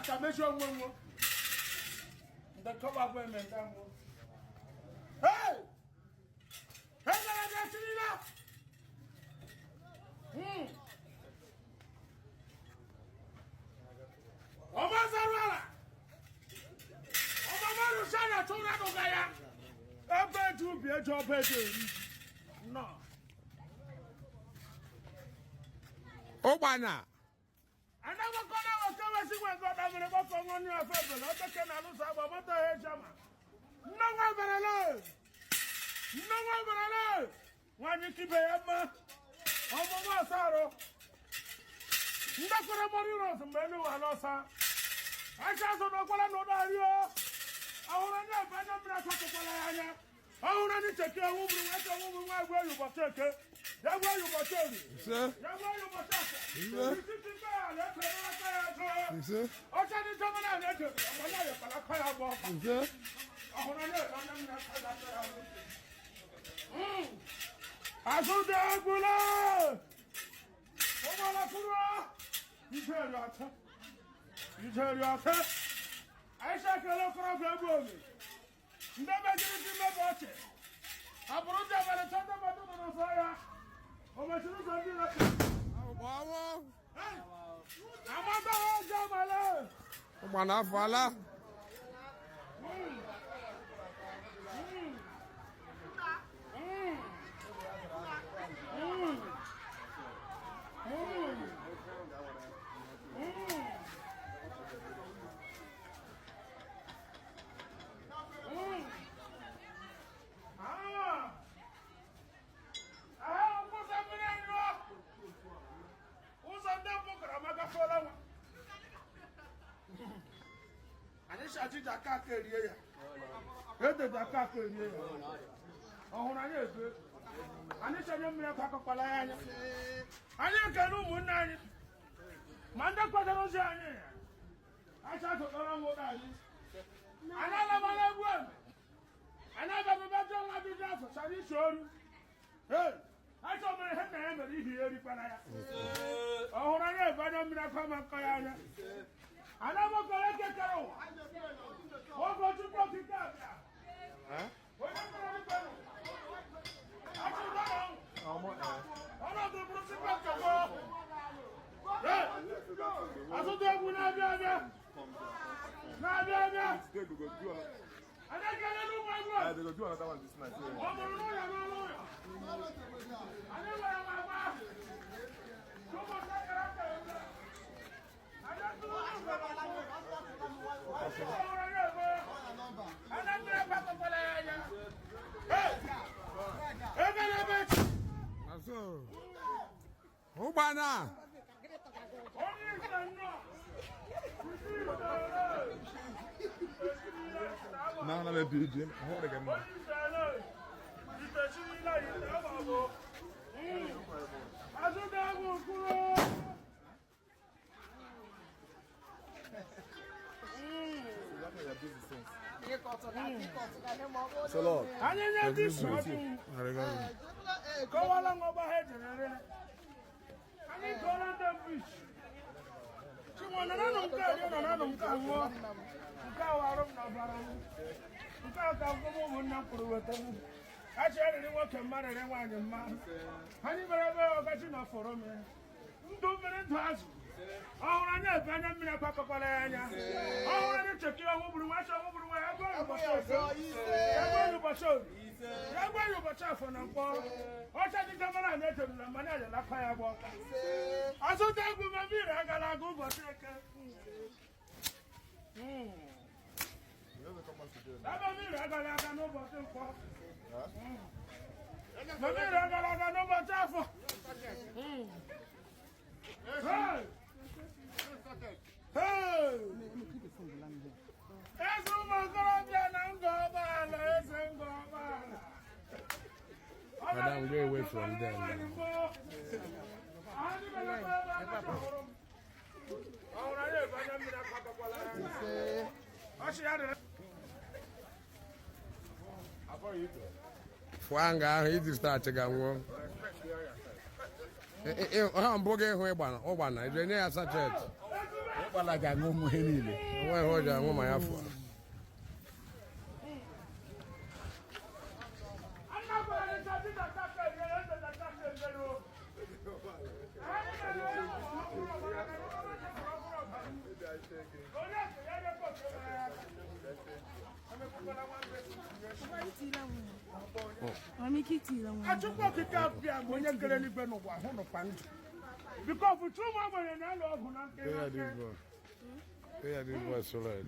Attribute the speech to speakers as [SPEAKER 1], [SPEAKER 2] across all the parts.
[SPEAKER 1] aka measure nwo. The cover boy men down. Hey! Hey, Omazarala. Omamaru Shana Tura Gaya. Ebe to be a job. No.
[SPEAKER 2] Obana.
[SPEAKER 1] I never got out of conversation when God I'm going to go on your favor. Not the can I lose about what I had Jama. No one but alone. No one but alone. When you keep a man. Omama Saro. Ndakora Morinos and Benu Alosa. I can't know what I know that you are. I want to know Palaya. I want to take care of a woman where you must take it. That's why you must tell me.
[SPEAKER 2] Sir?
[SPEAKER 1] That's why you must take it.
[SPEAKER 2] Sir?
[SPEAKER 1] I can't tell me that. I saw the Agula. You tell your attack. You tell your attack. I shall go for a baby. Never did it in my body. I brought them at a time of fire. Oh, my children, I'm on the job, my love.
[SPEAKER 2] Obana Fala.
[SPEAKER 1] Anisha ti Dakar keriye ya. Ede Dakar keriye ya. Ohun anya ebe. Anisha nye mmiri kwa kwala ya anya. Anya kenu ụmụnne anyị. Ma ndị kwadoro ozi anyị ya. Acha tụtara nwụrụ anyị. Ana alabala egwu eme. Ana abababa jọ nwa dị afọ sara isi oru. Hey! Acha mere ihe na ya mere ihe eri kpara ya. Ohun anya ebe anya mmiri akwa ma nkọ ya anya. Ana mo kore kekere o. Wo go tu ko ti ka bia. Wo ni ko ni ko. Ati do no. Omo Ono do principal ka go. Aso do bu na bia. Na bia.
[SPEAKER 3] They go do.
[SPEAKER 1] Ana kele lu mo go.
[SPEAKER 3] They go do another one this night.
[SPEAKER 1] Omo no ya no no. Ana wa ma. Ko mo ta kara ka.
[SPEAKER 2] Obana.
[SPEAKER 3] Now I'm a BJ. Hold again. So Lord.
[SPEAKER 1] Anya this one. Go along overhead. Ani go on the fish. Chimona na nunca, na nunca wo. Nunca warum na baram. Nunca ka go mo na kuruwata. Acha ni wo kemare re wa ni ma. Ani bere o ka chi na foro me. Ndu mere ntazu. Oh, I never been a minute, Papa Palania. Oh, I didn't check your home, watch your home, I'm going to Basho. I'm going to Basho for now. What I did come around there to the man and la fireball. I saw that with my beer, I got a good one. I'm a mirror, I got no bottom for. My mirror, I got no bottom for. Hey! Hey! That's what my God
[SPEAKER 2] Madam, go away from them. Fuanga, he just started to go. I'm booking Obana. Is there any such church?
[SPEAKER 3] Akwala ga aṅụ ụmụ ihe niile.
[SPEAKER 2] Enweghị o ji aṅụ ma ya fụọ.
[SPEAKER 1] Achukwu okike abịa bụ onye kere eluigwe n'ụwa hụ nụkwa ndụ. Because for 2 months when you're not over,
[SPEAKER 2] This boy is so red.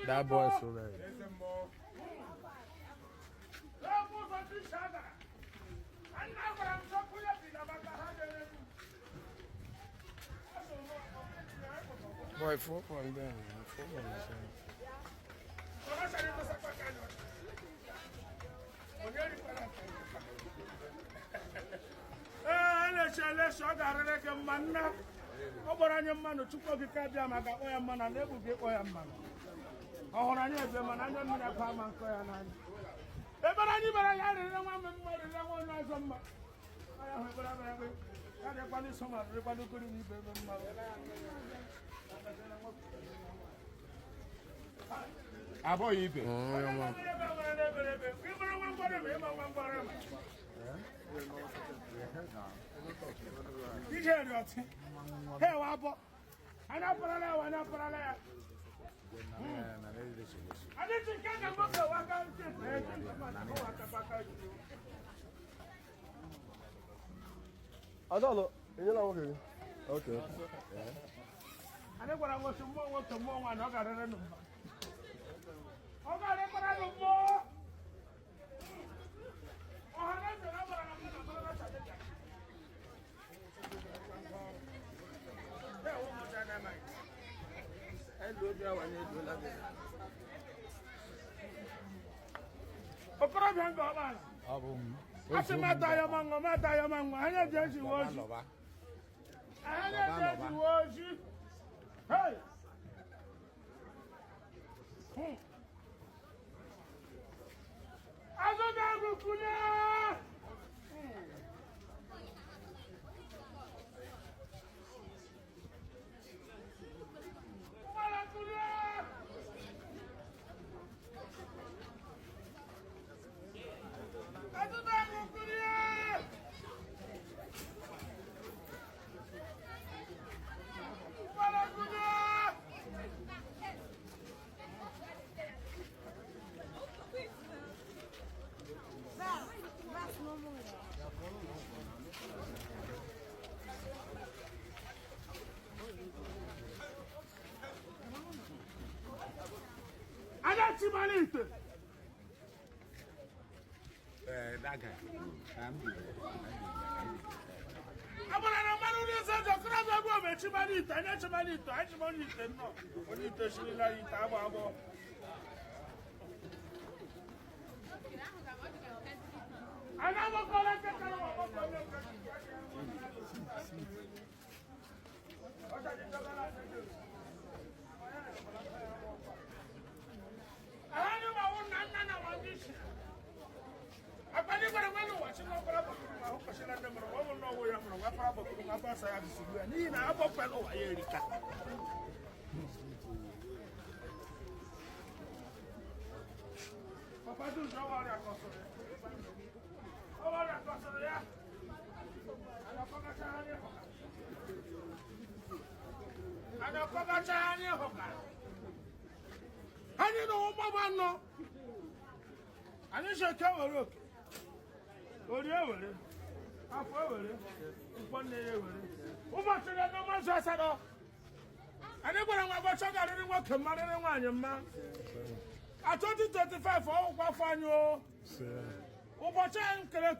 [SPEAKER 2] That boy is so red. Boy, 4 from there. 4 from the side.
[SPEAKER 1] Let's ọ gbara anyị mmanụ Chukwu okike abịa maka akpọ ya mmanụ na egbu gị ịkpọ ya mmanụ ọhụrụ anyị ebe mana anya mmiri akwa ama nkọ ya n'anya ebe anyị bara ya rịrị nwa mme mma rịrị nwa onye ọzọ mma ya hụ ebere abịa ebe ya dịkwana iso ma rịrịkwana okoro n'ibe ebe mma
[SPEAKER 3] Abụghị ibe.
[SPEAKER 1] Hey, Wabo. Ana parala ya. Ani tikanga mboka wakati.
[SPEAKER 3] Adolo, enyela nwoke. Okay.
[SPEAKER 1] Ani gwara nwoke mmụọ nwa na ọ ga-arịrị n'ụba. Ọ ga-arịkwara n'ụba. Okorobịa nga ọbara. Asị mata ya mango, anya ji ezi woji. Anya ji ezi woji. Hey! Azụta agụkwụnye! Chimalite.
[SPEAKER 3] That guy.
[SPEAKER 1] Abana na manu ni sajo kra be go me Chimalite, anya Chimalite, anya Chimalite no. Oni to shirila ita abo. Ana mo ko la ke kala mo ko le. Oja di jogala se. Ani se ke woro ori ewere afọ ewere nkwo nne ya ewere ụbọchị na no ma so asado ani gwara nwa bọchọ garịrị nwoke mmarịrị nwaanyị mma a 2025 ọ ụkwa afọ anyị o ụbọchị nkere